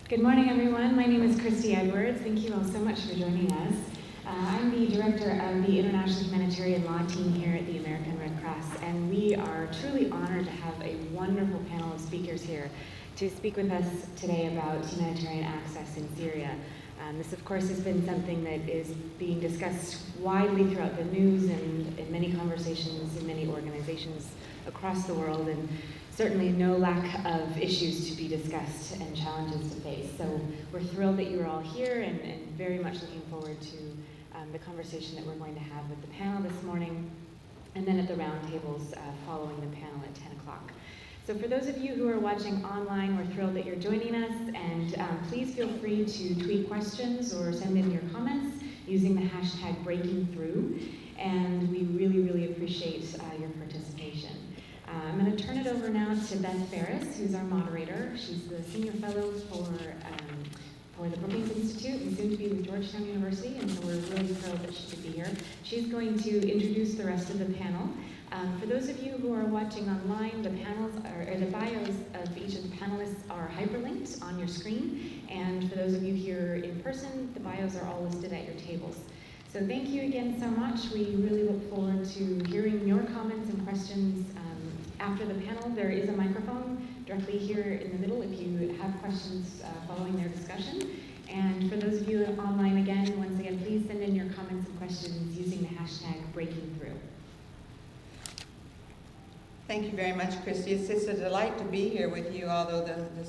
Good morning, everyone. My name is Christy Edwards. Thank you all so much for joining us. I'm the director of the International Humanitarian Law team here at the American Red Cross, and we are truly honored to have a wonderful panel of speakers here to speak with us today about humanitarian access in Syria. This, of course, has been something that is being discussed widely throughout the news and in many conversations in many organizations across the world, and certainly no lack of issues to be discussed and challenges to face. So we're thrilled that you are all here and very much looking forward to the conversation that we're going to have with the panel this morning, and then at the roundtables following the panel at 10 o'clock. So for those of you who are watching online, we're thrilled that you're joining us, and please feel free to tweet questions or send in your comments using the hashtag #BreakingThrough, and we really, really appreciate your participation. I'm going to turn it over now to Beth Ferris, who's our moderator. She's the senior fellow for the Brookings Institute and soon to be with Georgetown University, and so we're really thrilled that she could be here. She's going to introduce the rest of the panel. For those of you who are watching online, the bios of each of the panelists are hyperlinked on your screen, and for those of you here in person, the bios are all listed at your tables. So thank you again so much. We really look forward to hearing your comments and questions after the panel. There is a microphone directly here in the middle if you have questions following their discussion. And for those of you online, once again, please send in your comments and questions using the hashtag #BreakingThrough. Thank you very much, Christy. It's a delight to be here with you, although the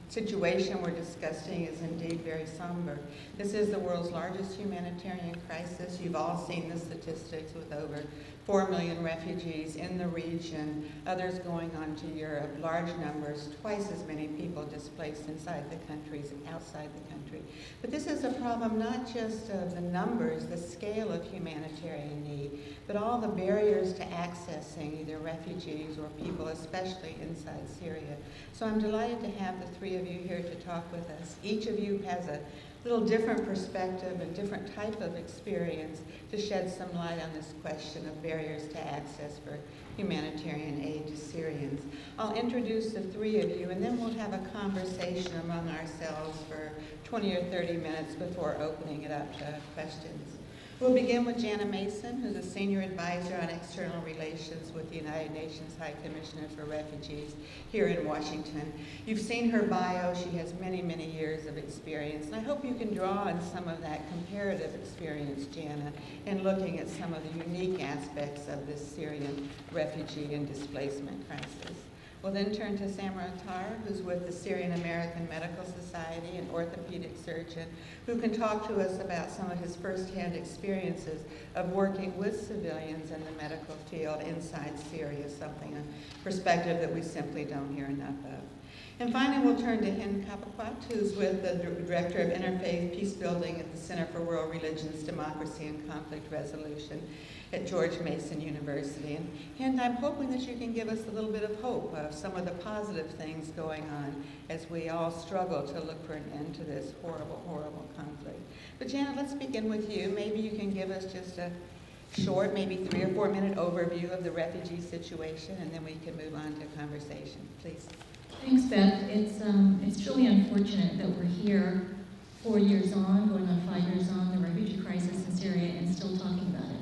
situation we're discussing is indeed very somber. This is the world's largest humanitarian crisis. You've all seen the statistics with over 4 million refugees in the region, others going on to Europe, large numbers, twice as many people displaced inside the country as outside the country. But this is a problem not just of the numbers, the scale of humanitarian need, but all the barriers to accessing either refugees or people, especially inside Syria. So I'm delighted to have the three of you here to talk with us. Each of you has a little different perspective and different type of experience to shed some light on this question of barriers to access for humanitarian aid to Syrians. I'll introduce the three of you, and then we'll have a conversation among ourselves for 20 or 30 minutes before opening it up to questions. We'll begin with Jana Mason, who's a senior advisor on external relations with the United Nations High Commissioner for Refugees here in Washington. You've seen her bio. She has many, many years of experience, and I hope you can draw on some of that comparative experience, Jana, in looking at some of the unique aspects of this Syrian refugee and displacement crisis. We'll then turn to Attar, who's with the Syrian American Medical Society, an orthopedic surgeon, who can talk to us about some of his firsthand experiences of working with civilians in the medical field inside Syria, something, a perspective that we simply don't hear enough of. And finally, we'll turn to Hind, who's with the Director of Interfaith, Peacebuilding at the Center for World Religions, Democracy, and Conflict Resolution at George Mason University. And Hind, I'm hoping that you can give us a little bit of hope of some of the positive things going on as we all struggle to look for an end to this horrible, horrible conflict. But Jana, let's begin with you. Maybe you can give us just a short, maybe 3 or 4 minute overview of the refugee situation, and then we can move on to conversation. Please. Thanks, Beth. It's truly unfortunate that we're here 4 years on, going on 5 years on, the refugee crisis in Syria, and still talking about it.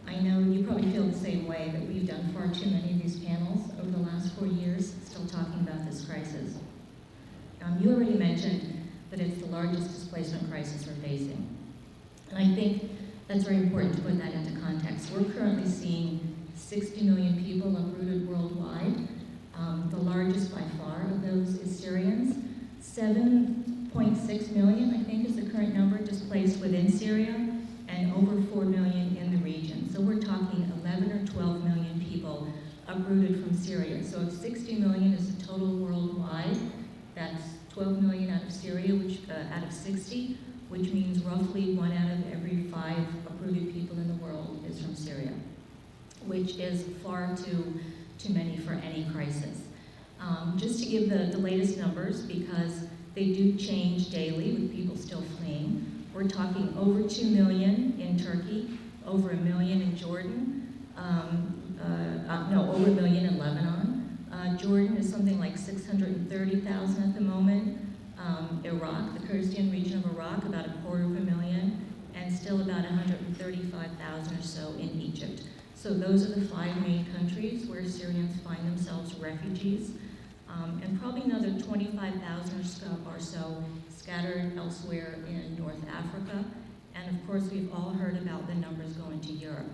I know you probably feel the same way, that we've done far too many of these panels over the last 4 years, still talking about this crisis. You already mentioned that it's the largest displacement crisis we're facing. And I think that's very important to put that into context. We're currently seeing 60 million people uprooted worldwide. The largest by far of those is Syrians. 7.6 million, I think, is the current number displaced within Syria, and over 4 million in the region. So we're talking 11 or 12 million people uprooted from Syria. So if 60 million is the total worldwide, that's 12 million out of Syria, out of 60, which means roughly 1 out of every 5 uprooted people in the world is from Syria, which is far too many for any crisis. Just to give the latest numbers, because they do change daily with people still fleeing, we're talking over 2 million in Turkey, over 1 million in Jordan, over 1 million in Lebanon. Jordan is something like 630,000 at the moment. Iraq, the Kurdistan region of Iraq, about 250,000, and still about 135,000 or so in Egypt. So those are the 5 main countries where Syrians find themselves refugees, and probably another 25,000 or so scattered elsewhere in North Africa. And of course, we've all heard about the numbers going to Europe.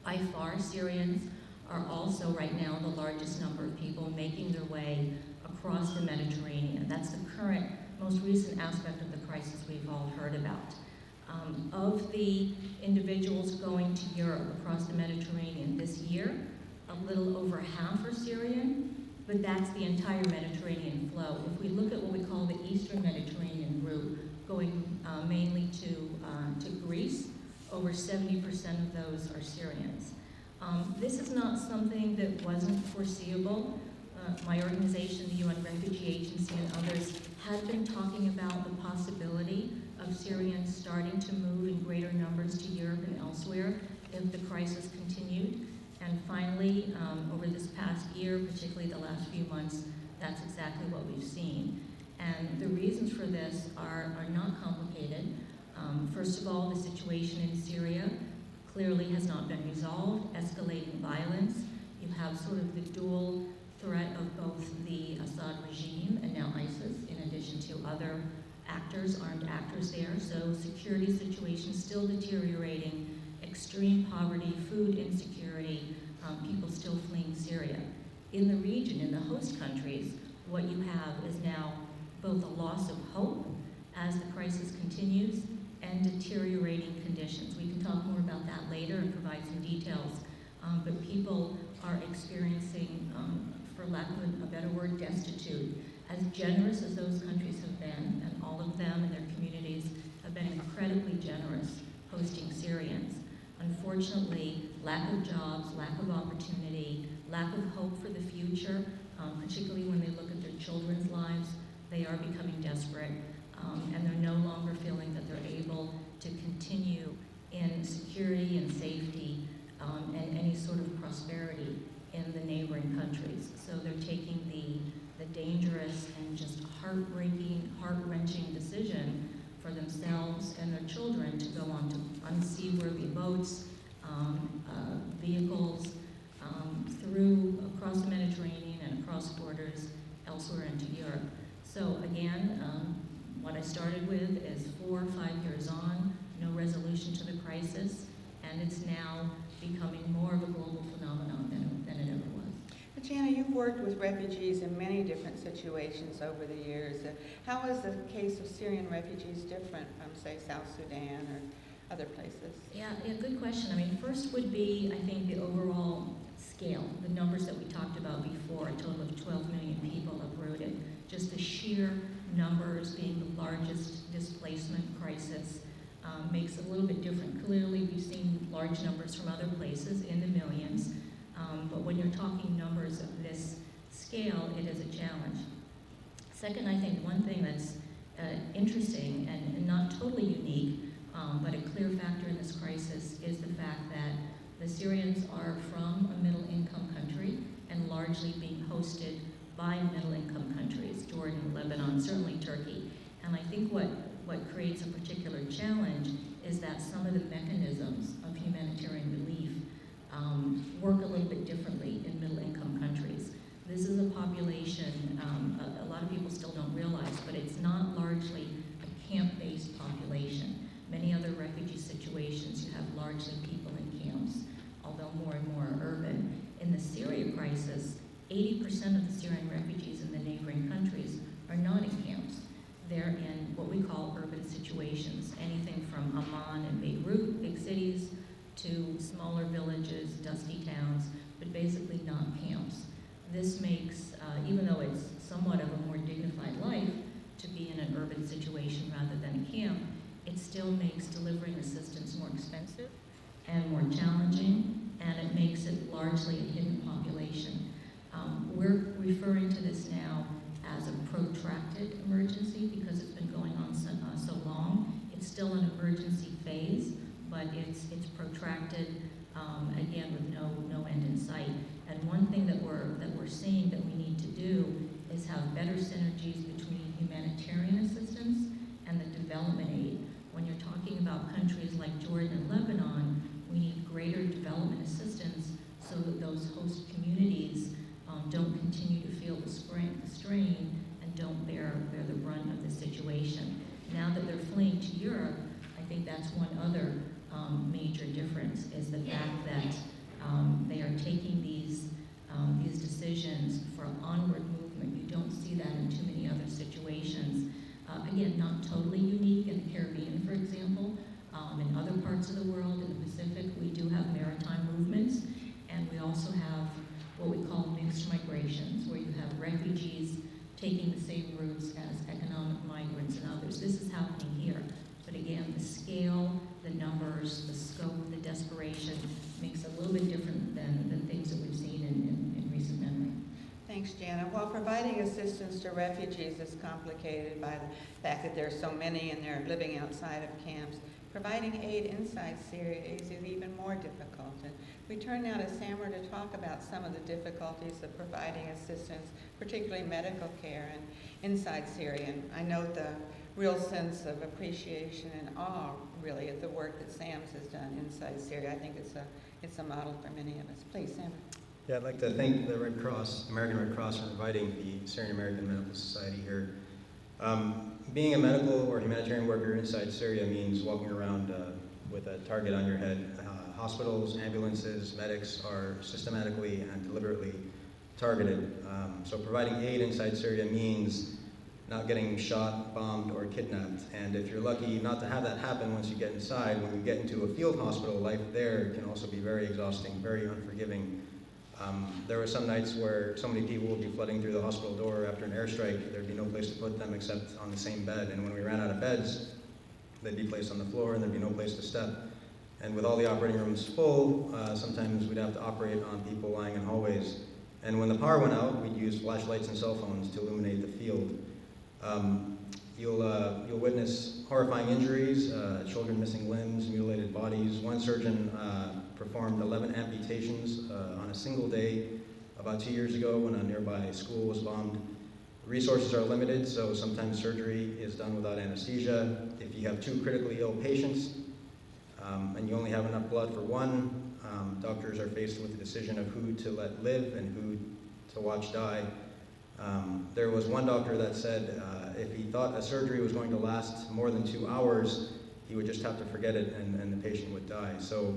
By far, Syrians are also right now the largest number of people making their way across the Mediterranean. That's the current, most recent aspect of the crisis we've all heard about. Of the individuals going to Europe across the Mediterranean this year, a little over half are Syrian, but that's the entire Mediterranean flow. If we look at what we call the Eastern Mediterranean route, going mainly to Greece, over 70% of those are Syrians. This is not something that wasn't foreseeable. My organization, the UN Refugee Agency, and others had been talking about the possibility of Syrians starting to move in greater numbers to Europe and elsewhere if the crisis continued. And finally, over this past year, particularly the last few months, that's exactly what we've seen. And the reasons for this are not complicated. First of all, the situation in Syria clearly has not been resolved, escalating violence. You have sort of the dual threat of both the Assad regime and now ISIS, in addition to other actors, armed actors there. So security situation still deteriorating, extreme poverty, food insecurity, people still fleeing Syria. In the region, in the host countries, what you have is now both a loss of hope as the crisis continues and deteriorating conditions. We can talk more about that later and provide some details, but people are experiencing, for lack of a better word, destitute. As generous as those countries have been, and all of them and their communities have been incredibly generous hosting Syrians, unfortunately, lack of jobs, lack of opportunity, lack of hope for the future, particularly when they look at their children's lives, they are becoming desperate, and they're no longer feeling that they're able to continue in security and safety and any sort of prosperity in the neighboring countries. So they're taking the dangerous and just heartbreaking, heart-wrenching decision for themselves and their children to go on to unseaworthy boats, vehicles, across the Mediterranean and across borders elsewhere into Europe. So again, what I started with is 4 or 5 years on, no resolution to the crisis, and it's now becoming more of a global phenomenon than it ever was. But Jana, you've worked with refugees in many different situations over the years. How is the case of Syrian refugees different from, say, South Sudan or other places? Yeah, good question. I mean, first would be, I think, the overall scale, the numbers that we talked about before, a total of 12 million people uprooted. Just the sheer numbers being the largest displacement crisis makes it a little bit different. Clearly, we've seen large numbers from other places in the millions, but when you're talking numbers of this scale, it is a challenge. Second, I think one thing that's interesting and not totally unique, but a clear factor in this crisis is the fact that the Syrians are from a middle-income country and largely being hosted by middle-income countries, Jordan, Lebanon, certainly Turkey. And I think what creates a particular challenge is that some of the mechanisms of humanitarian relief work a little bit differently in middle-income countries. This is a population, a lot of people still don't realize, but it's not largely a camp-based population. Many other refugee situations, you have largely people in camps, although more and more are urban. In the Syria crisis, 80% of the Syrian refugees in the neighboring countries are not in camps. They're in what we call urban situations, anything from Amman and Beirut, big cities, to smaller villages, dusty towns, but basically not camps. This makes, even though it's somewhat of a more dignified life to be in an urban situation rather than a camp, it still makes delivering assistance more expensive and more challenging, and it makes it largely a hidden population. We're referring to this now as a protracted emergency because it's been going on so long. It's still an emergency phase, but it's protracted, again, with no end in sight. And one thing that we're seeing that we need to do is have better synergies between humanitarian assistance and the development aid. When you're talking about countries like Jordan and Lebanon, we need greater development assistance so that those host communities don't continue to feel the strain and don't bear the brunt of the situation. Now that they're fleeing to Europe, I think that's one other major difference, is the fact that they are taking these decisions for onward movement. You don't see that in too many other situations. Again, not totally unique in the Caribbean, for example. In other parts of the world, in the Pacific, we do have maritime movements, and we also have what we call mixed migrations, where you have refugees taking the same routes as economic migrants and others. This is happening here. But again, the scale, the numbers, the scope, the desperation makes it a little bit different than things that we've seen in recent memory. Thanks, Jana. While providing assistance to refugees is complicated by the fact that there are so many and they're living outside of camps, providing aid inside Syria is even more difficult. And we turn now to Samar to talk about some of the difficulties of providing assistance, particularly medical care, and inside Syria. And I note the real sense of appreciation and awe, really, at the work that SAMS has done inside Syria. I think it's a model for many of us. Please, Samar. Yeah, I'd like to thank the Red Cross, American Red Cross, for inviting the Syrian American Medical Society here. Being a medical or humanitarian worker inside Syria means walking around with a target on your head. Hospitals, ambulances, medics are systematically and deliberately targeted. So providing aid inside Syria means not getting shot, bombed, or kidnapped. And if you're lucky not to have that happen once you get inside, when you get into a field hospital, life there can also be very exhausting, very unforgiving. There were some nights where so many people would be flooding through the hospital door after an airstrike, there'd be no place to put them except on the same bed. And when we ran out of beds, they'd be placed on the floor and there'd be no place to step. And with all the operating rooms full, sometimes we'd have to operate on people lying in hallways. And when the power went out, we'd use flashlights and cell phones to illuminate the field. You'll witness horrifying injuries, children missing limbs, mutilated bodies. One surgeon performed 11 amputations on a single day about 2 years ago when a nearby school was bombed. Resources are limited, so sometimes surgery is done without anesthesia. If you have 2 critically ill patients and you only have enough blood for one, doctors are faced with the decision of who to let live and who to watch die. There was one doctor that said if he thought a surgery was going to last more than 2 hours, he would just have to forget it and the patient would die. So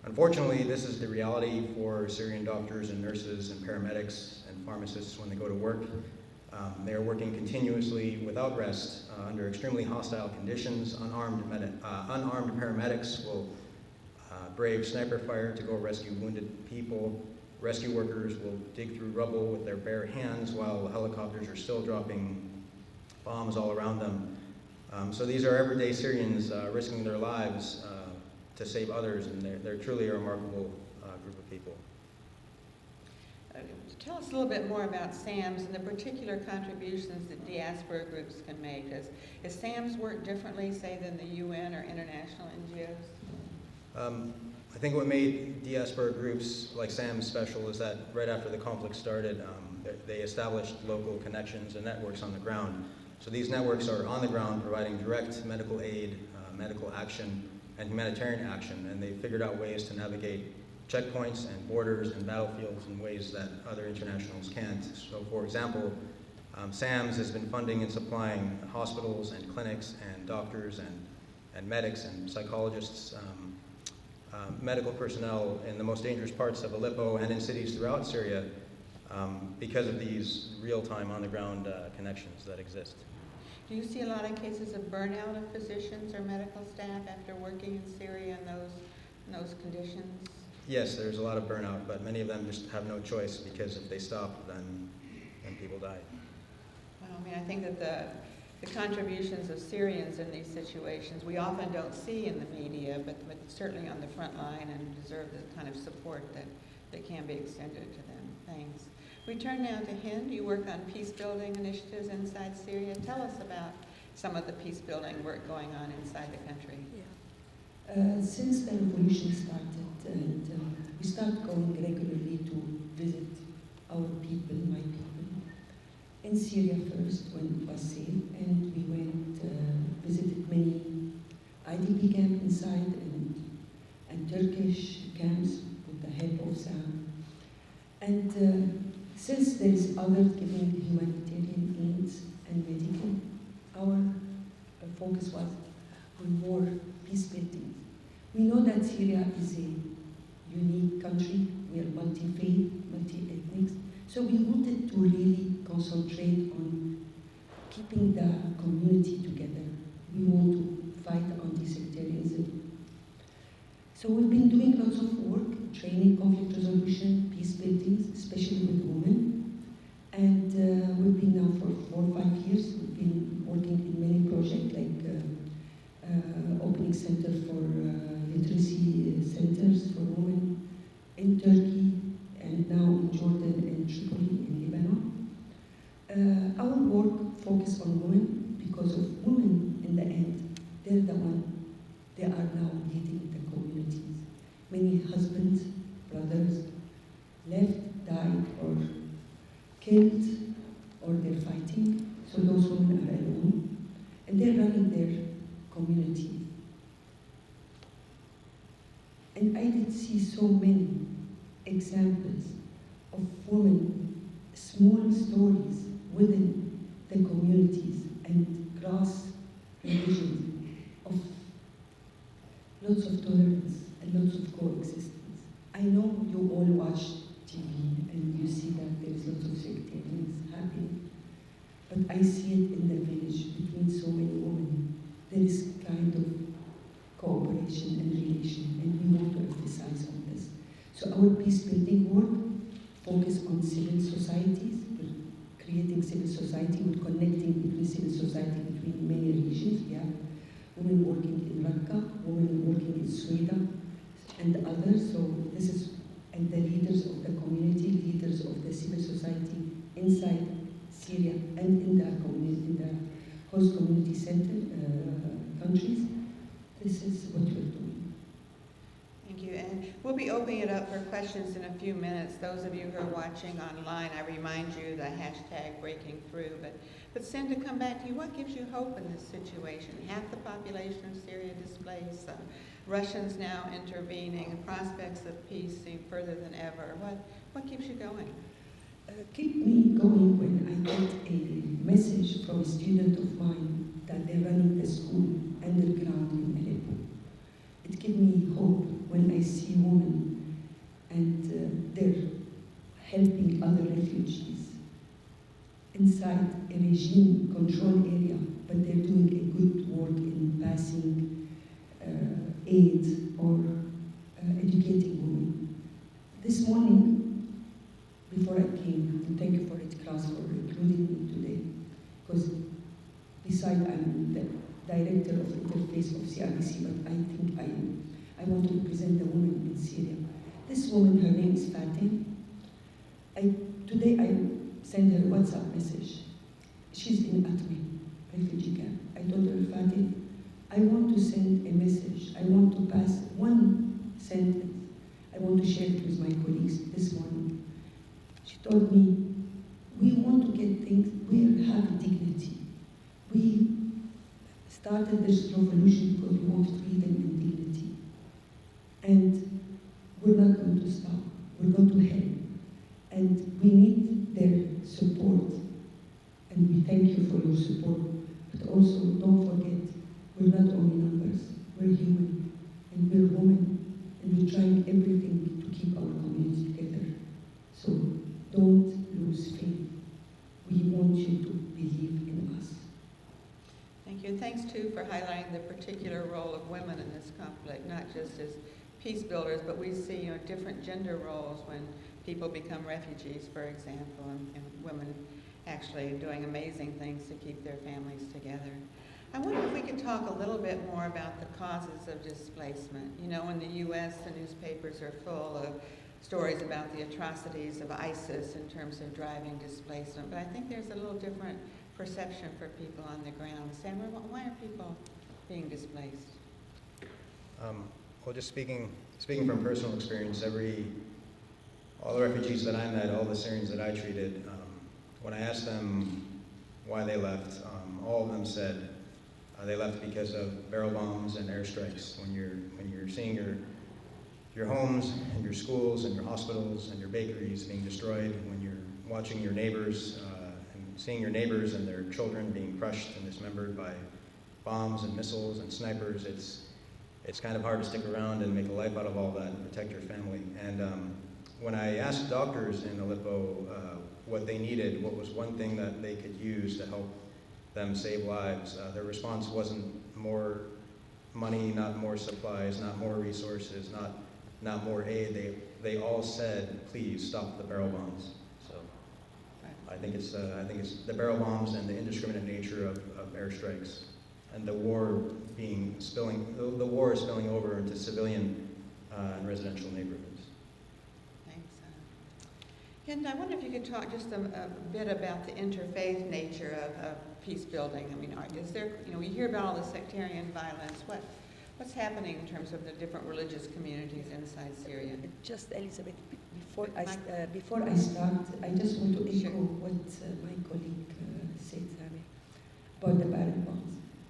unfortunately, this is the reality for Syrian doctors and nurses and paramedics and pharmacists when they go to work. They are working continuously without rest under extremely hostile conditions. Unarmed paramedics will brave sniper fire to go rescue wounded people. Rescue workers will dig through rubble with their bare hands while helicopters are still dropping bombs all around them. So these are everyday Syrians risking their lives to save others, and they're truly a remarkable group of people. Tell us a little bit more about SAMS and the particular contributions that diaspora groups can make. Is SAMS work differently, say, than the UN or international NGOs? I think what made diaspora groups like SAMS special is that right after the conflict started, they established local connections and networks on the ground. So these networks are on the ground providing direct medical aid, medical action, and humanitarian action, and they figured out ways to navigate checkpoints and borders and battlefields in ways that other internationals can't. So for example, SAMS has been funding and supplying hospitals and clinics and doctors and medics and psychologists, medical personnel in the most dangerous parts of Aleppo and in cities throughout Syria because of these real-time on-the-ground connections that exist. Do you see a lot of cases of burnout of physicians or medical staff after working in Syria in those conditions? Yes, there's a lot of burnout, but many of them just have no choice because if they stop, then people die. Well, I mean, I think that the contributions of Syrians in these situations we often don't see in the media, but certainly on the front line and deserve the kind of support that can be extended to them. Thanks. We turn now to Hind. You work on peacebuilding initiatives inside Syria. Tell us about some of the peacebuilding work going on inside the country. Since the revolution started, and we started going regularly to visit our people, my people, in Syria first when it was safe, and we went, visited many IDP camps inside and Turkish camps with the help of Sam. And since there is others giving humanitarian needs and medical, our focus was on more peace building. We know that Syria is a unique country. We are multi-faith, multi-ethnic. So we wanted to really concentrate on keeping the community together. We want to fight anti-sectarianism. So we've been doing lots of work, training, conflict resolution, peace building, especially with women. And we've been now for 4 or 5 years. We've been working in many projects like opening center for literacy centers for women in Turkey, and now in Jordan and Tripoli in Lebanon. Our work focuses on women because of women in the end. They're the one, they are now leading the communities. Many husbands, brothers left, died, or killed, or they're fighting. So those women are alone, and they're running their community. And I did see so many examples of women, small stories within the communities and cross religions, of lots of tolerance and lots of coexistence. I know you all watch TV and you see that there's lots of sectarians happening, but I see it in the village between so many women. There is kind of cooperation and relation, and we want to emphasize on this. So our peace building work focuses on civil societies. We're creating civil society, we're connecting between civil society between many regions. We have women working in Raqqa, women working in Sweden, and others. So this is, and the leaders of the community, leaders of the civil society inside Syria and in the community, in the host community center countries. This is what we're doing. Thank you. And we'll be opening it up for questions in a few minutes. Those of you who are watching online, I remind you the hashtag breaking through. But Cindy, to come back to you, what gives you hope in this situation? Half the population of Syria displaced, Russians now intervening, and prospects of peace seem further than ever. What keeps you going? Keep me going when I get a message from a student of mine that they're running the school underground in Aleppo. It gives me hope when I see women and they're helping other refugees inside a regime control area, but they're doing a good work in passing aid or educating women. This morning, before I came, and thank you for Red Cross for including me today, because besides I'm the director of Interfaith of CRDC, but I think I want to represent the women in Syria. This woman, her name is Fatim. Today I sent her a WhatsApp message. She's in Attar, refugee camp. I told her, Fatim, I want to send a message. I want to pass one sentence. I want to share it with my colleagues this morning. She told me, we want to get things, we have dignity. We started this revolution because we want freedom and dignity. And we're not going to stop. We're going to help. And we need their support. And we thank you for your support. But also, don't forget, we're not only numbers. We're human. And we're women. And we're trying everything to keep our community together. So don't lose faith. We want you to believe in us. Thank you. And thanks, too, for highlighting the particular role of women in this conflict, not just as peace builders, but we see different gender roles when people become refugees, for example, and women actually doing amazing things to keep their families together. I wonder if we could talk a little bit more about the causes of displacement. In the U.S., the newspapers are full of stories about the atrocities of ISIS in terms of driving displacement, but I think there's a little different perception for people on the ground. Sam, why are people being displaced? Well, just speaking from personal experience, all the refugees that I met, all the Syrians that I treated, when I asked them why they left, all of them said they left because of barrel bombs and airstrikes. When you're seeing your homes and your schools and your hospitals and your bakeries being destroyed, when you're watching your neighbors and seeing your neighbors and their children being crushed and dismembered by bombs and missiles and snipers, it's kind of hard to stick around and make a life out of all that and protect your family. And when I asked doctors in Aleppo what they needed, what was one thing that they could use to help them save lives, their response wasn't more money, not more supplies, not more resources, not more aid. They all said, please stop the barrel bombs. So I think it's the barrel bombs and the indiscriminate nature of airstrikes and the war is spilling over into civilian and residential neighborhoods. Thanks. Hind, I wonder if you could talk just a bit about the interfaith nature of peacebuilding. I mean, is there, we hear about all the sectarian violence. What's happening in terms of the different religious communities inside Syria? Just Elizabeth, before I start, I just want to echo what my colleague said about the barrel bombs.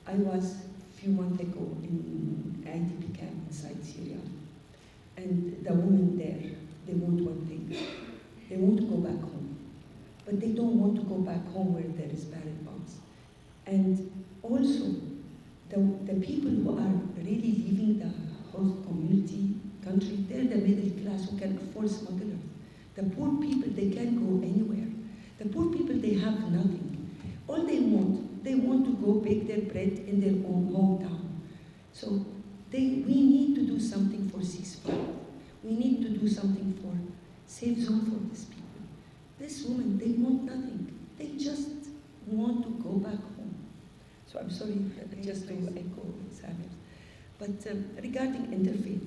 I was a few months ago in IDP camp inside Syria, and the women there, they want one thing. They want to go back home, but they don't want to go back home where there is barrel bombs. And also, the people who are really leaving the host community, country, they're the middle class who can afford smugglers. The poor people, they can't go anywhere. The poor people, they have nothing. All they want to go bake their bread in their own hometown. So we need to do something for ceasefire. We need to do something for safe zone for these people. This woman, they want nothing. They just want to go back home. So I'm sorry, just to echo Samuel. But regarding interfaith,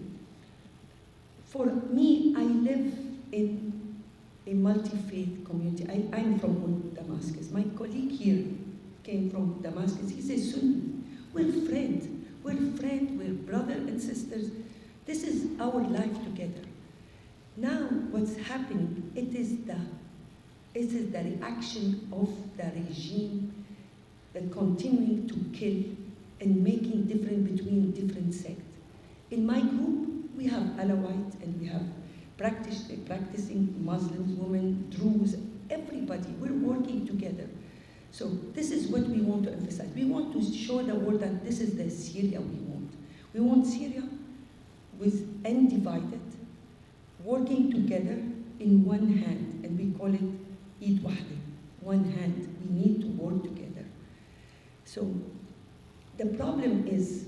for me, I live in a multi-faith community. I'm from Damascus. My colleague here came from Damascus. He's a Sunni. We're friends. We're brother and sisters. This is our life together. Now, what's happening? It is the reaction of the regime that continuing to kill and making difference between different sects. In my group, we have Alawite and we have practicing Muslims, women, Druze, everybody. We're working together. So this is what we want to emphasize. We want to show the world that this is the Syria we want. We want Syria with undivided, working together in one hand, and we call it Eid Wahda, one hand. We need to work together. So the problem is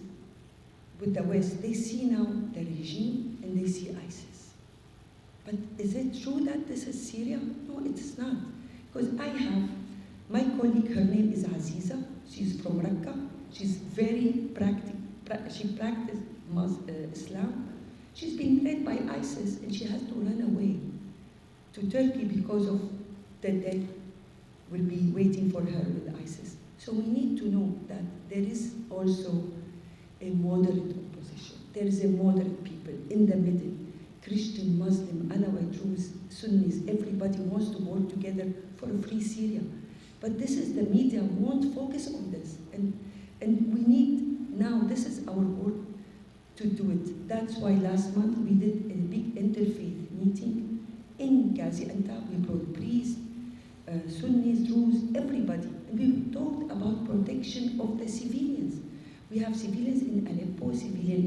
with the West, they see now the regime and they see ISIS. But is it true that this is Syria? No, it's not. Because I have my colleague, her name is Aziza. She's from Raqqa. She's very practical. She practiced Islam. She's been led by ISIS and she has to run away to Turkey because of the death will be waiting for her with ISIS. So we need to know that there is also a moderate opposition. There is a moderate people in the middle. Christian, Muslim, Alawite, Druze, Sunnis, everybody wants to work together for a free Syria. But this is the media won't focus on this. And we need, now this is our work to do it. That's why last month we did a big interfaith meeting in Gaziantep. We brought priests, Sunnis, Druze, everybody. And we talked about protection of the civilians. We have civilians in Aleppo, civilians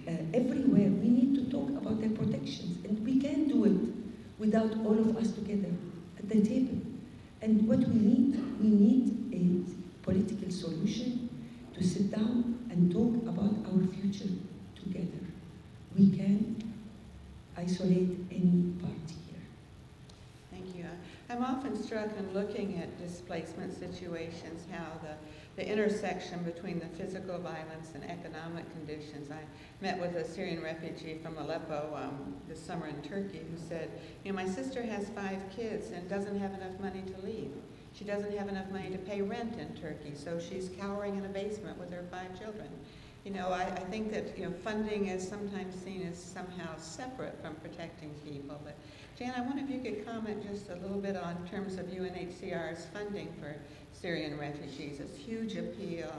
in everywhere. We need to talk about their protections. And we can't do it without all of us together at the table. And what we need a political solution to sit down and talk about our future together. We can't isolate any party here. Thank you. I'm often struck in looking at displacement situations, how the intersection between the physical violence and economic conditions. I met with a Syrian refugee from Aleppo this summer in Turkey who said, my sister has 5 kids and doesn't have enough money to leave. She doesn't have enough money to pay rent in Turkey, so she's cowering in a basement with her 5 children. You know, I think that, you know, funding is sometimes seen as somehow separate from protecting people. But Jana, I wonder if you could comment just a little bit on terms of UNHCR's funding for Syrian refugees. It's huge appeal,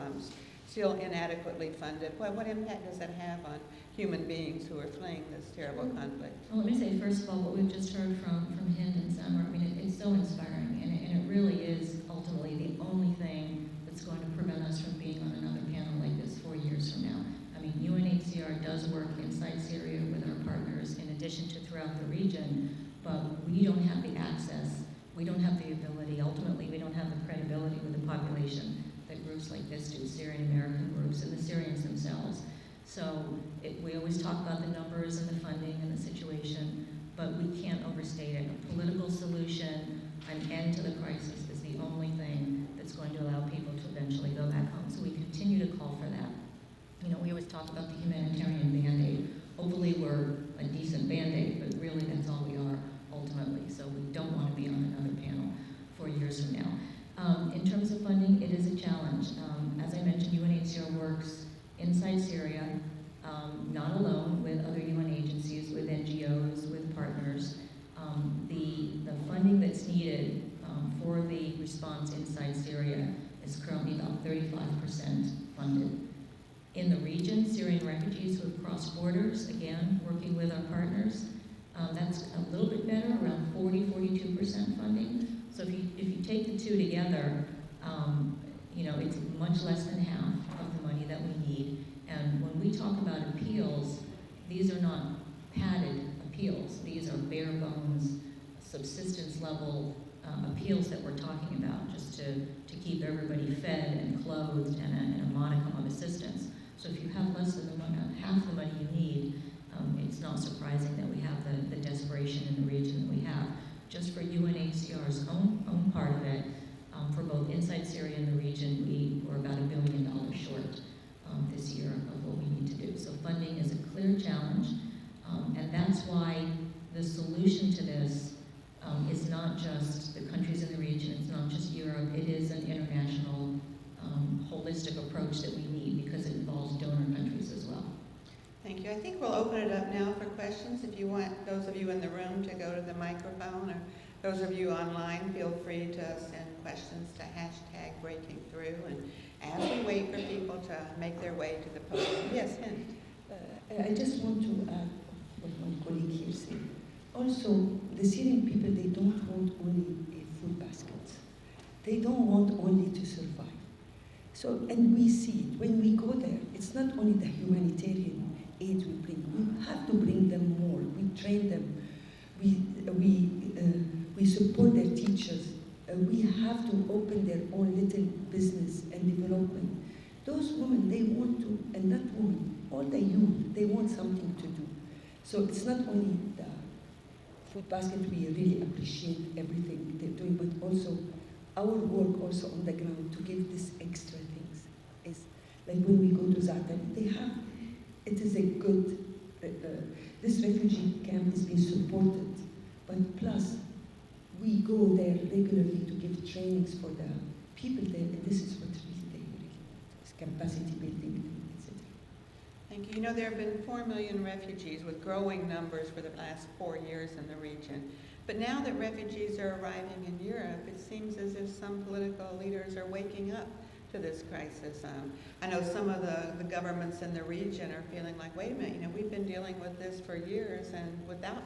still inadequately funded. What impact does that have on human beings who are fleeing this terrible conflict? Well, let me say, first of all, what we've just heard from Hind and Summer, I mean, it's so inspiring, and it really is ultimately the only thing that's going to prevent us from being on another panel like this 4 years from now. I mean, UNHCR does work inside Syria with our partners in addition to throughout the region, but we don't have the access, we don't have the ability, ultimately we don't have the credibility with the population that groups like this do, Syrian American groups and the Syrians themselves. So we always talk about the numbers and the funding and the situation, but we can't overstate it. A political solution, an end to the crisis is the only thing that's going to allow people to eventually go back home. So we continue to call for that. You know, we always talk about the humanitarian Band-Aid. Hopefully we're a decent Band-Aid, but really that's all we are ultimately. So we don't want to be on another panel 4 years from now. In terms of funding, it is a challenge. As I mentioned, UNHCR works inside Syria, not alone, with other UN agencies, with NGOs, with partners. The funding that's needed for the response inside Syria is currently about 35% funded. In the region, Syrian refugees who have crossed borders, again, working with our partners, that's a little bit better, around 42% funding. So if you take the two together, you know, it's much less than half of the money that we need. And when we talk about appeals, these are not padded appeals. These are bare bones, subsistence level appeals that we're talking about, just to keep everybody fed and clothed and a modicum of assistance. So if you have less than half the money you need, it's not surprising that we have the desperation in the region that we have. Just for UNHCR's own part of it, for both inside Syria and the region, we were about $1 billion short this year of what we need to do. So funding is a clear challenge, and that's why the solution to this is not just the countries in the region, it's not just Europe, it is an international, holistic approach that we need because it involves donor countries as well. Thank you. I think we'll open it up now for questions. If you want those of you in the room to go to the microphone, or those of you online, feel free to send questions to #BreakingThrough. And as we wait for people to make their way to the podium. Yes, Hind. I just want to add what my colleague here said. Also, the Syrian people, they don't want only a food basket. They don't want only to survive. So, and we see it. When we go there, it's not only the humanitarian aid we bring. We have to bring them more. We train them. We support their teachers. We have to open their own little business and development. Those women, they want to, and that woman, all the youth, they want something to do. So it's not only the food basket, we really appreciate everything they're doing, but also our work also on the ground to give this extra things. Is like when we go to Attar, they have, it is a good, this refugee camp is being supported, but plus we go there regularly to give trainings for the people there, and this is what really they really want, is capacity building, etc. Thank you. You know, there have been 4 million refugees with growing numbers for the last 4 years in the region. But now that refugees are arriving in Europe, it seems as if some political leaders are waking up to this crisis. I know some of the governments in the region are feeling like, wait a minute, you know, we've been dealing with this for years and without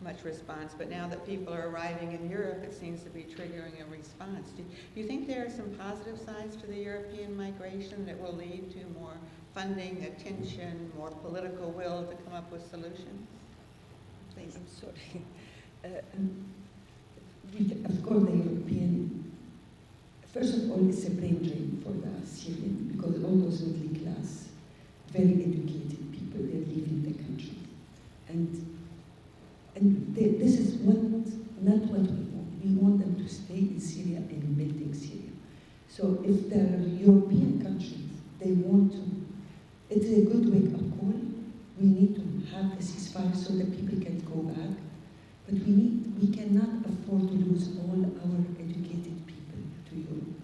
much response, but now that people are arriving in Europe, it seems to be triggering a response. Do you think there are some positive sides to the European migration that will lead to more funding, attention, more political will to come up with solutions? Please. I'm sorry. Of course, the European, first of all, it's a brain drain for the Syrian, because all those middle class, very educated people, they're leaving the country. And this is not what we want. We want them to stay in Syria and building Syria. So if the European countries, they want to, it's a good wake-up call. We need to have a ceasefire so that people can go back. But we cannot afford to lose all our educated people to Europe.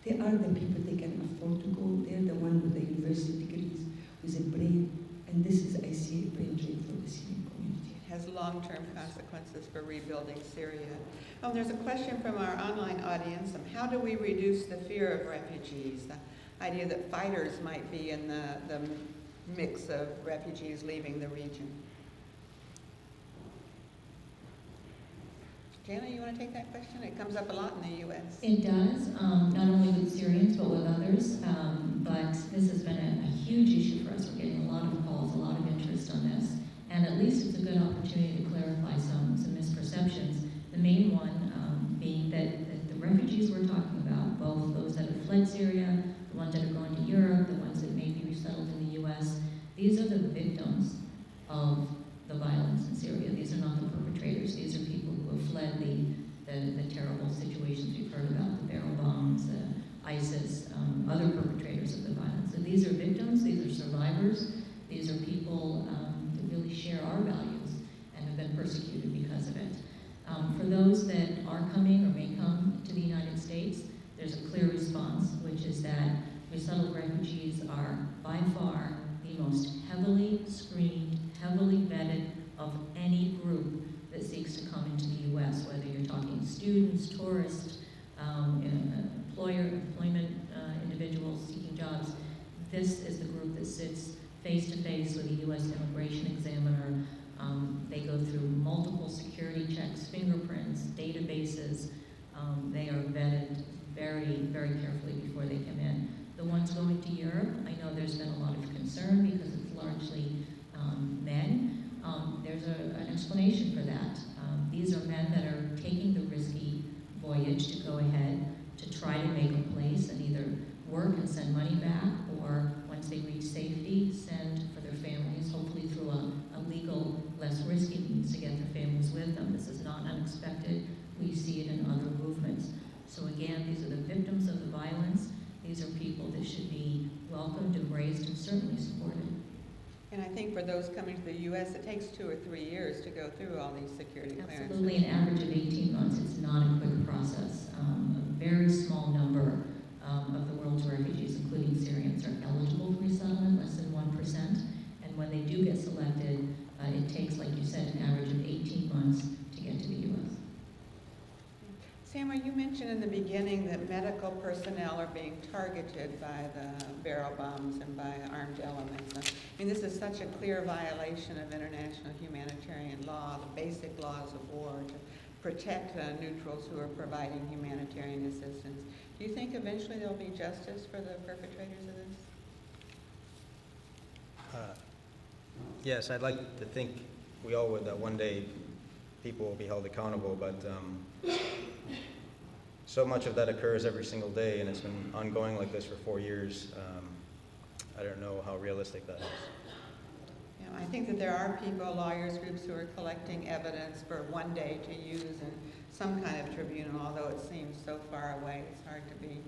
They are the people they can afford to go. They're the ones with the university degrees. with a brain, and this is, I see, a brain drain for the Syrian community. It has long-term consequences for rebuilding Syria. There's a question from our online audience. How do we reduce the fear of refugees? The idea that fighters might be in the mix of refugees leaving the region. Jana, you want to take that question? It comes up a lot in the U.S. It does, not only with Syrians, but with others. But this has been a huge issue for us. We're getting a lot of calls, a lot of interest on this. And at least it's a good opportunity to clarify some misperceptions. The main one being that the refugees we're talking about, both those that have fled Syria, the ones that are going to Europe, the ones that may be resettled in the U.S., these are the victims of the violence in Syria. These are not the perpetrators. These are people who have fled the terrible situations we've heard about, the barrel bombs, ISIS, other perpetrators of the violence. So these are victims, these are survivors, these are people that really share our values and have been persecuted because of it. For those that are coming or may come to the United States, there's a clear response, which is that resettled refugees are by far the most heavily screened, heavily vetted of any group that seeks to come into the U.S., whether you're talking students, tourists, employment individuals seeking jobs. This is the group that sits face-to-face with a U.S. immigration examiner. They go through multiple security checks, fingerprints, databases. They are vetted very, very carefully before they come in. The ones going to Europe, I know there's been a lot of concern because it's largely men. There's an explanation for that. These are men that are taking the risky voyage to go ahead to try to make a place and either work and send money back, or once they reach safety, send for their families, hopefully through a legal, less risky means to get their families with them. This is not unexpected. We see it in other movements. So again, these are the victims of the violence. These are people that should be welcomed, embraced, and certainly supported. And I think for those coming to the U.S., it takes 2 or 3 years to go through all these security clearances. Absolutely, an average of 18 months. It's not a quick process. A very small number of the world's refugees, including Syrians, are eligible for resettlement, less than 1%. And when they do get selected, it takes, like you said, an average of 18 months to get to the U.S. Samara, you mentioned in the beginning that medical personnel are being targeted by the barrel bombs and by armed elements. I mean, this is such a clear violation of international humanitarian law, the basic laws of war, to protect neutrals who are providing humanitarian assistance. Do you think eventually there will be justice for the perpetrators of this? Yes, I'd like to think we all would, that one day people will be held accountable, but so much of that occurs every single day, and it's been ongoing like this for 4 years. I don't know how realistic that is. I think that there are people, lawyers groups, who are collecting evidence for one day to use in some kind of tribunal, although it seems so far away, it's hard to be.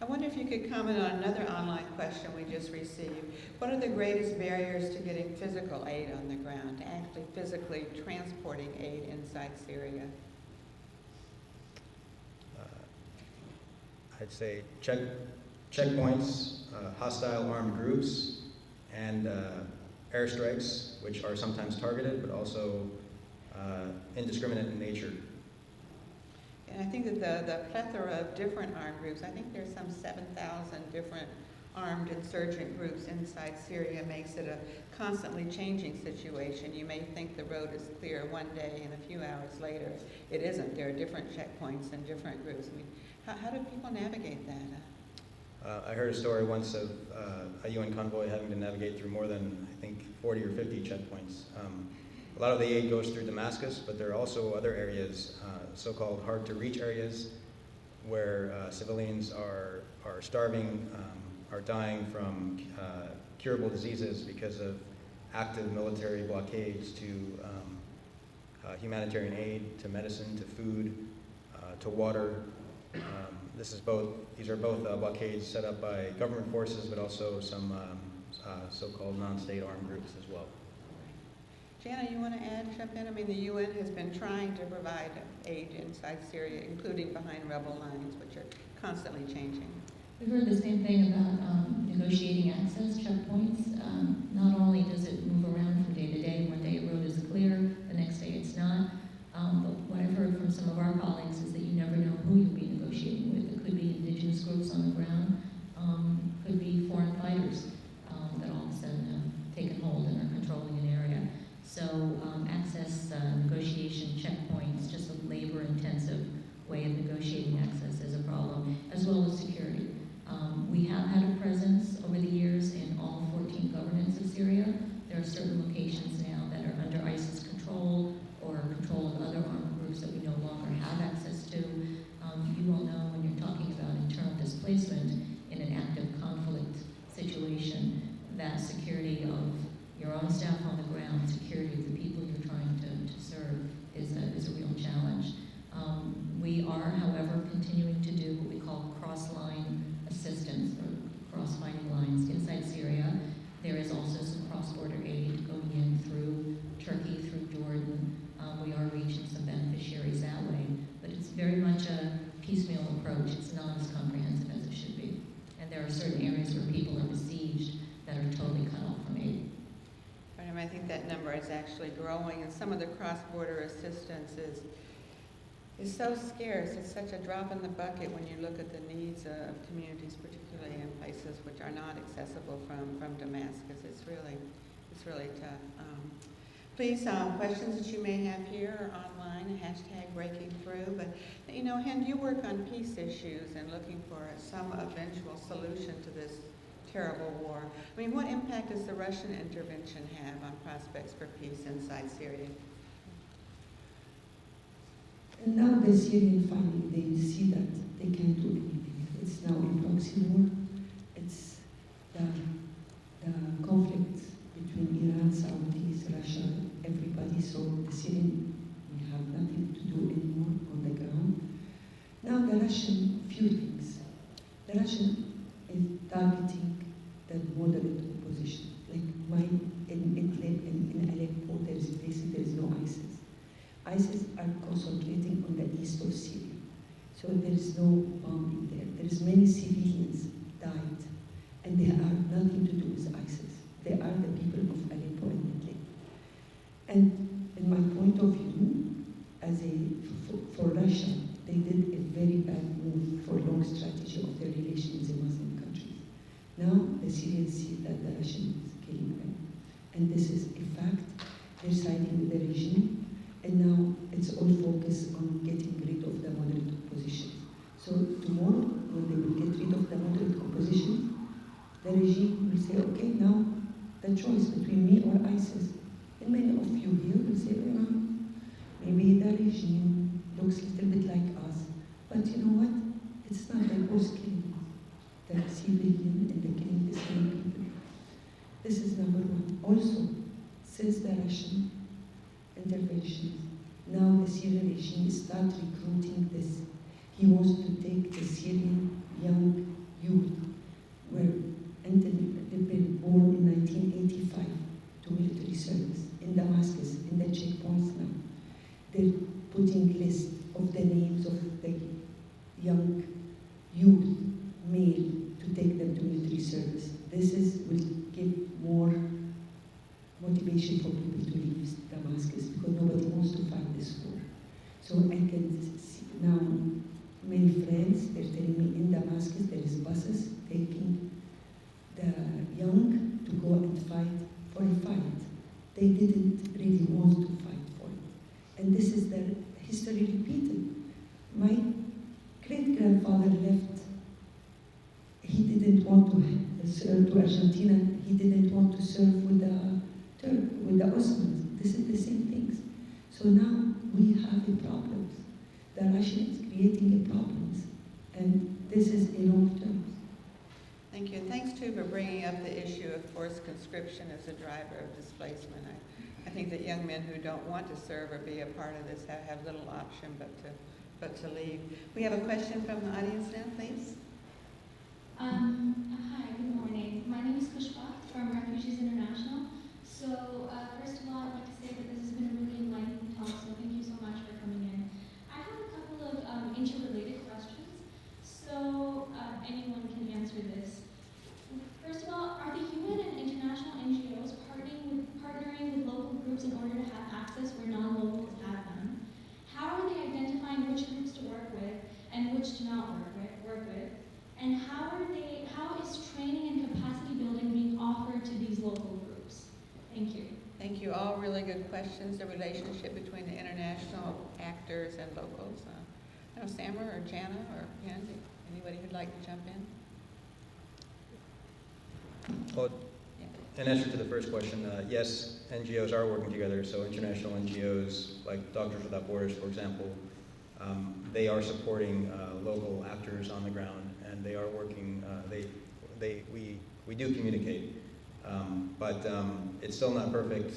I wonder if you could comment on another online question we just received. What are the greatest barriers to getting physical aid on the ground, to actually physically transporting aid inside Syria? I'd say checkpoints, hostile armed groups, and airstrikes, which are sometimes targeted, but also indiscriminate in nature. And I think that the plethora of different armed groups, I think there's some 7,000 different armed insurgent groups inside Syria, makes it a constantly changing situation. You may think the road is clear one day and a few hours later it isn't. There are different checkpoints and different groups. I mean, how do people navigate that? I heard a story once of a UN convoy having to navigate through more than, I think, 40 or 50 checkpoints. A lot of the aid goes through Damascus, but there are also other areas, so-called hard-to-reach areas, where civilians are starving, are dying from curable diseases because of active military blockades to humanitarian aid, to medicine, to food, to water. These are both blockades set up by government forces, but also some so-called non-state armed groups as well. Jana, you want to jump in? I mean, the UN has been trying to provide aid inside Syria, including behind rebel lines, which are constantly changing. We've heard the same thing about negotiating access checkpoints. Not only does it move around from day to day, one day a road is clear, the next day it's not. But what I've heard from some of our colleagues is that you never know who you'll be negotiating with. It could be indigenous groups on the ground, could be foreign fighters that all of a sudden have taken hold and are controlling an area. So access negotiation checkpoints, just a labor-intensive way of negotiating access is a problem, as well as security. We have had a presence over the years in all 14 governments of Syria. There are certain locations now that are under ISIS control or control of other armed groups that we no longer have access to. You all know when you're talking about internal displacement in an active conflict situation, that security of your own staff on the ground, security of the people you're trying to serve is a real challenge. We are, however, continuing to do what we call cross-line assistance or cross-fighting lines inside Syria. There is also some cross-border aid going in through Turkey, through Jordan. We are reaching some beneficiaries that way, but it's very much a piecemeal approach. It's not as comprehensive as it should be. And there are certain areas where people are besieged that are totally cut off from aid. And I think that number is actually growing, and some of the cross-border assistance is so scarce. It's such a drop in the bucket when you look at the needs of communities, particularly in places which are not accessible from Damascus. It's really tough. Please, questions that you may have here or online, #BreakingThrough. But you know, Hind, you work on peace issues and looking for some eventual solution to this terrible war. I mean, what impact does the Russian intervention have on prospects for peace inside Syria? And now the Syrian finally, they see that they can't do anything. It's now a proxy war. It's the conflict between Iran, Saudis, Russia, everybody. So the Syrian, we have nothing to do anymore on the ground. Now the Russian, few things. The Russian is targeting the moderate opposition. Like mine in Idlib and in Aleppo, there is no ISIS. ISIS are concentrating on the east of Syria. So there is no bombing there. There is many civilians died, and they have nothing to do with ISIS. They are the people of Aleppo and Idlib. And in my point of view, for Russia, they did a very bad move for long strategy of their relations in Muslim countries. Now the Syrians see that the Russians is killing them. And this is a fact. They're siding with the regime. And now it's all focused on getting rid of the moderate opposition. So tomorrow, when they will get rid of the moderate opposition, the regime will say, okay, now the choice between me or ISIS. And many of you here will say, maybe the regime looks a little bit like us. But you know what? It's not like us killing the civilian and the killing the same people. This is number one. Also, since the Russian interventions, now the Syrian regime starts recruiting this. He wants to take the Syrian young youth, they've been born in 1985, to military service in Damascus, in the checkpoints now. They're putting lists of the names of the young youth, male, to take them to military service. This will give more motivation for people to leave Damascus, because nobody wants to fight this war. So I can see now many friends, they're telling me in Damascus there is buses taking the young to go and fight for a fight. They didn't really want to fight for it. And this is the history repeated. My great-grandfather left. He didn't want to serve to Argentina. He didn't want to serve with the Ottomans. This is the same things. So now we have the problems. The Russians creating the problems. And this is in long terms. Thank you. And thanks, too, for bringing up the issue of forced conscription as a driver of displacement. I think that young men who don't want to serve or be a part of this have little option but to leave. We have a question from the audience now, please. Hi, good morning. My name is Kabawat from Refugees International. So first of all, I'd like to say that this has been a really enlightening talk, so thank you so much for coming in. I have a couple of interrelated questions, so anyone can you. All really good questions. The relationship between the international actors and locals. I don't know, Samar or Jana or Hind, anybody who'd like to jump in? Well, Yeah. in answer to the first question, yes, NGOs are working together. So international NGOs like Doctors Without Borders, for example, they are supporting local actors on the ground, and they are working. We do communicate, but it's still not perfect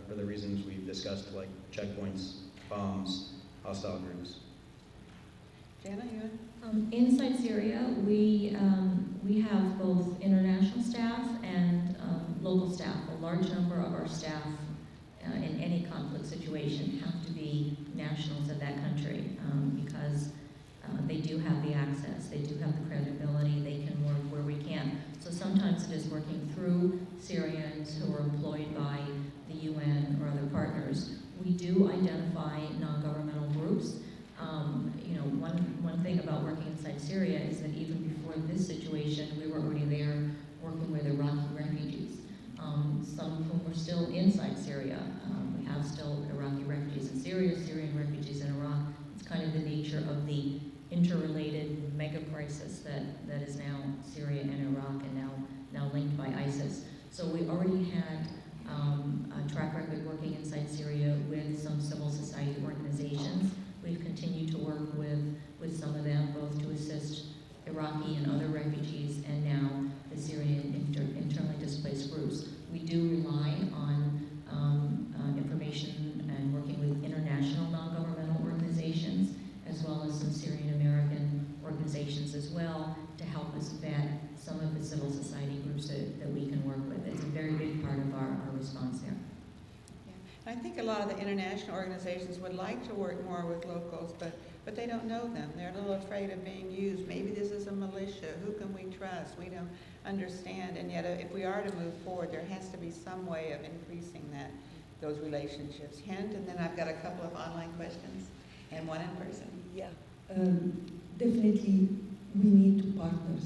for the reasons we've discussed, like checkpoints, bombs, hostile groups. Jana, you? Inside Syria, we have both international staff and local staff. A large number of our staff in any conflict situation have to be nationals of that country because they do have the access, they do have the credibility, they can work where we can. So sometimes it is working through Syrians who are employed by the UN or other partners. We do identify non-governmental groups. One thing about working inside Syria is that even before this situation, we were already there working with Iraqi refugees, some of whom are still inside Syria. We have still Iraqi refugees in Syria, Syrian refugees in Iraq. It's kind of the nature of the interrelated mega crisis that is now Syria and Iraq and now linked by ISIS. So we already had a track record working inside Syria with some civil society organizations. We've continued to work with some of them, both to assist Iraqi and other refugees, and now the Syrian internally displaced groups. We do rely on information and working with international non-governmental organizations, as well as some Syrian American organizations as well, to help us vet some of the civil society groups that we can work with. It's a very big part of our response there. I think a lot of the international organizations would like to work more with locals, but they don't know them. They're a little afraid of being used. Maybe this is a militia. Who can we trust? We don't understand. And yet, if we are to move forward, there has to be some way of increasing those relationships. Hind, and then I've got a couple of online questions and one in person. Yeah, definitely we need to partners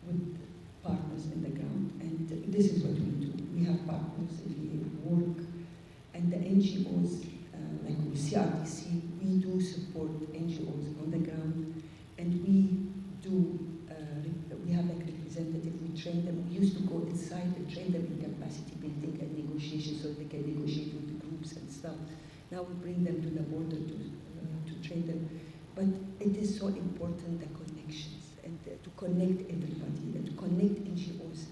with partners in the ground, and this is what we do. We have partners, we work, and the NGOs, like with CRDC, we do support NGOs on the ground, and we have like representatives, we train them. We used to go inside and train them in capacity building and negotiation so they can negotiate with the groups and stuff. Now we bring them to the border to train them. But it is so important, the connections, and to connect everybody, and to connect NGOs.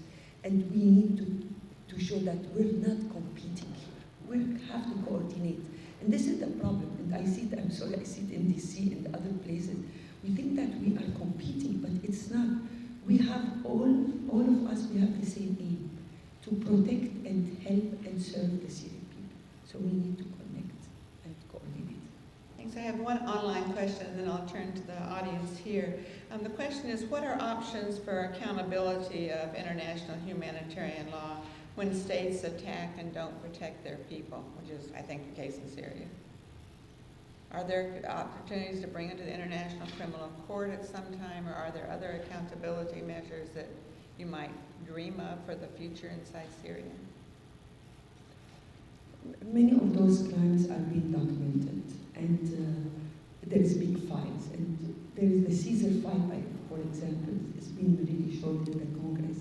And we need to show that we're not competing here. We have to coordinate. And this is the problem. And I see it in DC and other places. We think that we are competing, but it's not. We have all of us, we have the same aim, to protect and help and serve the Syrian people. So we need to connect and coordinate. Thanks. I have one online question, and then I'll turn to the audience here. The question is, what are options for accountability of international humanitarian law when states attack and don't protect their people, which is, I think, the case in Syria? Are there opportunities to bring it to the International Criminal Court at some time, or are there other accountability measures that you might dream of for the future inside Syria? Many of those crimes are being documented, and there is big files. And there is the Caesar file, for example, it's been really shown in the Congress.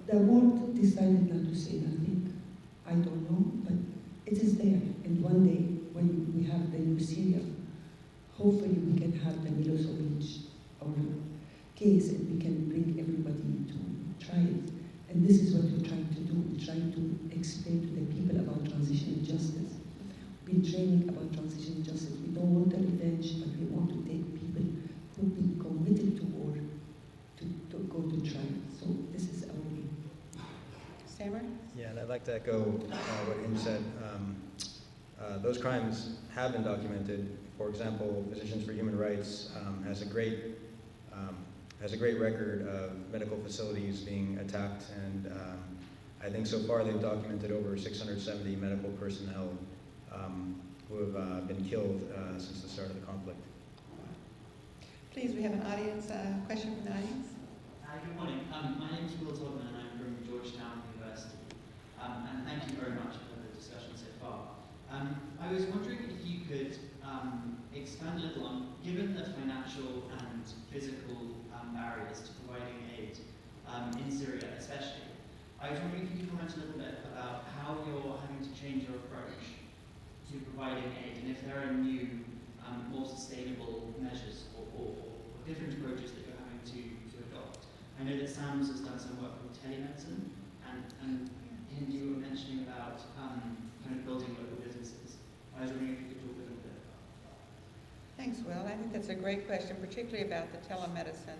The world decided not to say nothing. I don't know, but it is there. And one day, when we have the new Syria, hopefully we can have the Milosevic or case, and we can bring everybody to try it. And this is what we're trying to do. We're trying to explain to the people about transitional justice. We've been training about transitional justice. We don't want the revenge, but we want to take people who've been committed to war to go to trial. So this is our aim. Samar? Yeah, and I'd like to echo what Hind said. Those crimes have been documented. For example, Physicians for Human Rights has a great record of medical facilities being attacked, and I think so far they've documented over 670 medical personnel who have been killed since the start of the conflict. Please, we have an audience, question from the audience. Good morning. My name is Will Todman, and I'm from Georgetown University. And thank you very much for the I was wondering if you could expand a little on, given the financial and physical barriers to providing aid in Syria especially, I was wondering if you could comment a little bit about how you're having to change your approach to providing aid, and if there are new, more sustainable measures or different approaches that you're having to adopt. I know that Sam's has done some work with telemedicine, and Hind, you were mentioning about kind of building local businesses. I was wondering if you could talk a little bit about that. Thanks, Will. I think that's a great question, particularly about the telemedicine.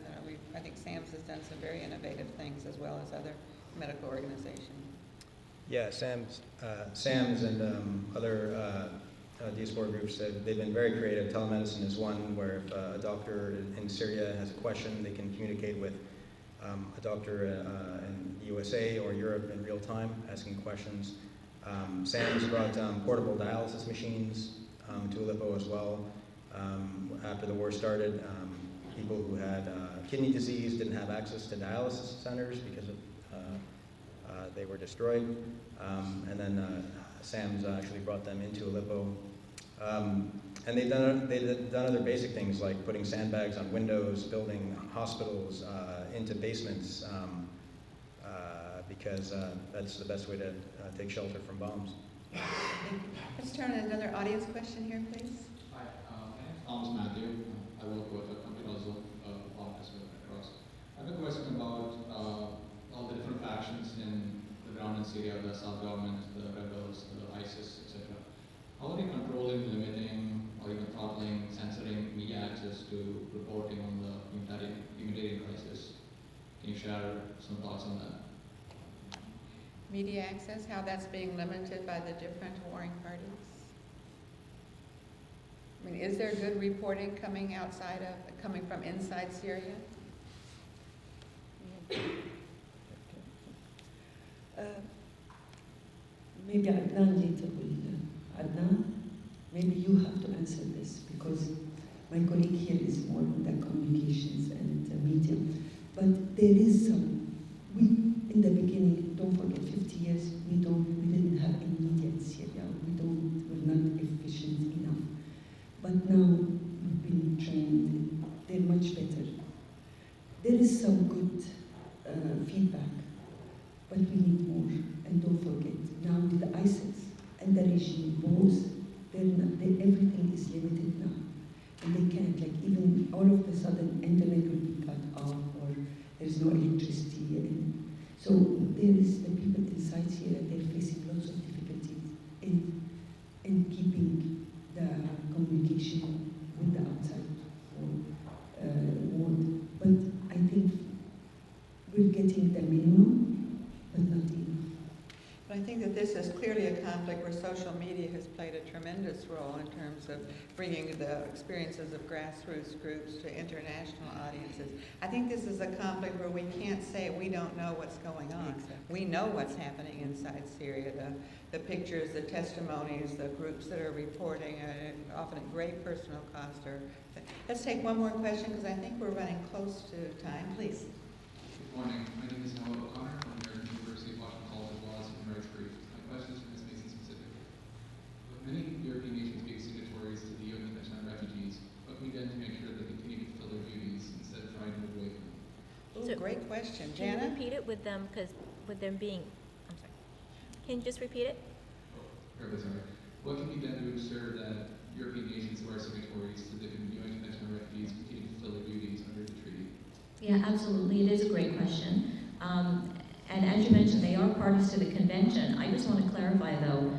I think SAMS has done some very innovative things, as well as other medical organizations. Yeah, SAMS and other diaspora groups, they've been very creative. Telemedicine is one where if a doctor in Syria has a question, they can communicate with a doctor in the USA or Europe in real time, asking questions. SAMS brought portable dialysis machines to Aleppo as well. After the war started, people who had kidney disease didn't have access to dialysis centers because they were destroyed. And then SAMS actually brought them into Aleppo. And they've done other basic things like putting sandbags on windows, building hospitals into basements, because that's the best way to take shelter from bombs. Let's turn to another audience question here, please. Hi, my name is Matthew. I work with a company also, Office with Across. I have a question about all the different factions in the ground in Syria, the South government, the rebels, the ISIS, etc. How are they controlling, limiting, or even throttling, censoring media access to reporting on the humanitarian crisis? Can you share some thoughts on that? Media access, how that's being limited by the different warring parties? I mean, is there good reporting coming from inside Syria? Maybe Adnan later will. Adnan, maybe you have to answer this, because my colleague here is more on the communications and media. But there is some, in the beginning, don't forget, 50 years, we didn't have any media in Syria. We're not efficient enough. But now we've been trained, they're much better. There is some good feedback, but we need more. And don't forget, now with ISIS and the regime, both, everything is limited now. And they can't, like, even all of a sudden, internet will be cut off, or there's no electricity. And so there is the people inside Syria, they're facing lots of difficulties in keeping the communication with the outside world. But I think we're getting the minimum, but not enough. But I think that this is clearly a conflict where social media has played a tremendous role in terms of bringing the experiences of grassroots groups to international audiences. I think this is a conflict where we can't say we don't know what's going on. Exactly. We know what's happening inside Syria. The pictures, the testimonies, the groups that are reporting, often at great personal cost. Let's take one more question, because I think we're running close to time. Please. Good morning. My name is Noah O'Connor from the American University of Washington College of Law as Human Rights Brief. My question is for Ms. Mason specifically. With many European nations being signatories to the UN Convention on Refugees, what can we do to make sure they continue to fulfill their duties instead of trying to move away from them? Ooh, So, great question. Can you Jana? repeat it with them, because with them being, I'm sorry. Can you just repeat it? Very sorry. What can be done to ensure that European nations who are signatories to the UN Convention on Refugees continue to fulfill their duties under the treaty? Yeah, absolutely. It is a great question. And as you mentioned, they are parties to the convention. I just want to clarify, though,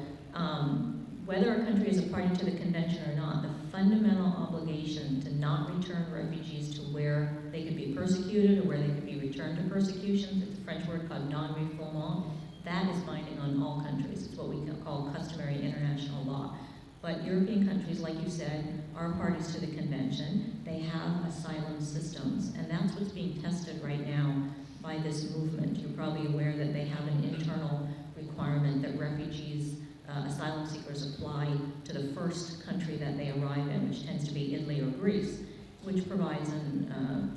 whether a country is a party to the convention or not, the fundamental obligation to not return refugees to where they could be persecuted or where they could be returned to persecution, it's a French word called non-refoulement, that is binding on all countries. It's what we call customary international law. But European countries, like you said, are parties to the convention. They have asylum systems, and that's what's being tested right now by this movement. You're probably aware that they have an internal requirement that refugees, asylum seekers apply to the first country that they arrive in, which tends to be Italy or Greece, which provides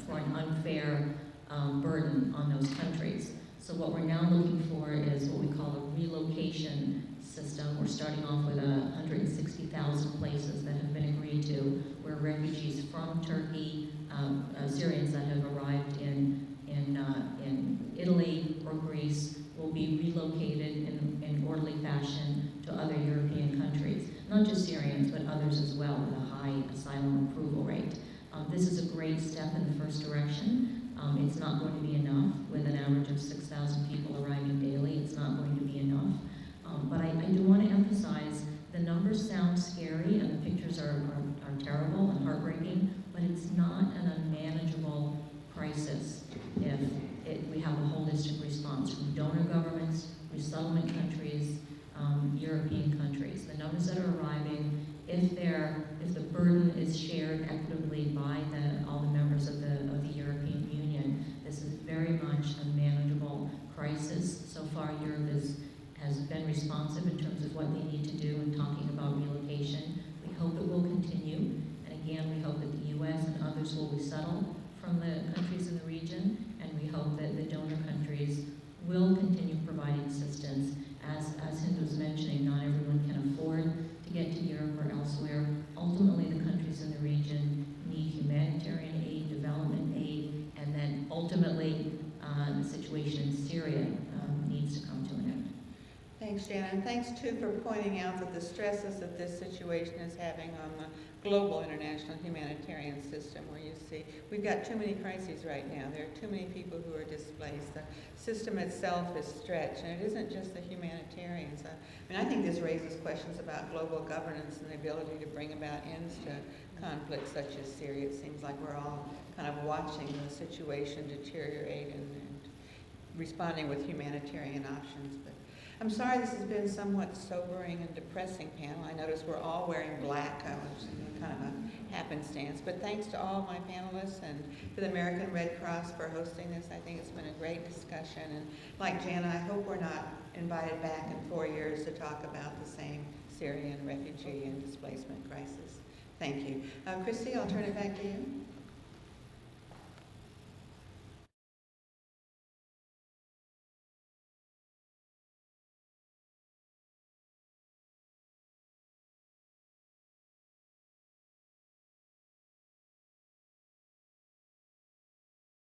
for an unfair burden on those countries. So what we're now looking for is what we call a relocation system or we're starting off with 160,000 places that have been agreed to, where refugees from Turkey, Syrians that have arrived in Italy or Greece will be relocated in orderly fashion to other European countries. Not just Syrians, but others as well, with a high asylum approval rate. This is a great step in the first direction. It's not going to be enough with an average of 6,000 people arriving daily. It's not going to be enough. But I do want to emphasize the numbers sound scary and the pictures are terrible and heartbreaking, but it's not an unmanageable crisis if we have a holistic response from donor governments, resettlement countries, European countries. The numbers that are arriving, if the burden is shared equitably by all the members of the European Union, this is very much a manageable crisis. So far, Europe has been responsive in terms of what they need to do in talking about relocation. We hope it will continue, and again, we hope that the U.S. and others will resettle from the countries in the region, and we hope that the donor countries will continue providing assistance. As Hind was mentioning, not everyone can afford to get to Europe or elsewhere. Ultimately, the countries in the region need humanitarian aid, development aid, and then ultimately the situation in Syria needs to come to an end. Thanks, Jana, and thanks too for pointing out that the stresses that this situation is having on the global international humanitarian system, where you see we've got too many crises right now. There are too many people who are displaced. The system itself is stretched, and it isn't just the humanitarians. I think this raises questions about global governance and the ability to bring about ends to conflicts such as Syria. It seems like we're all kind of watching the situation deteriorate and responding with humanitarian options. But I'm sorry this has been somewhat sobering and depressing panel. I notice we're all wearing black, which is kind of a happenstance. But thanks to all my panelists and to the American Red Cross for hosting this. I think it's been a great discussion. And like Jana, I hope we're not invited back in 4 years to talk about the same Syrian refugee and displacement crisis. Thank you. Christy, I'll turn it back to you.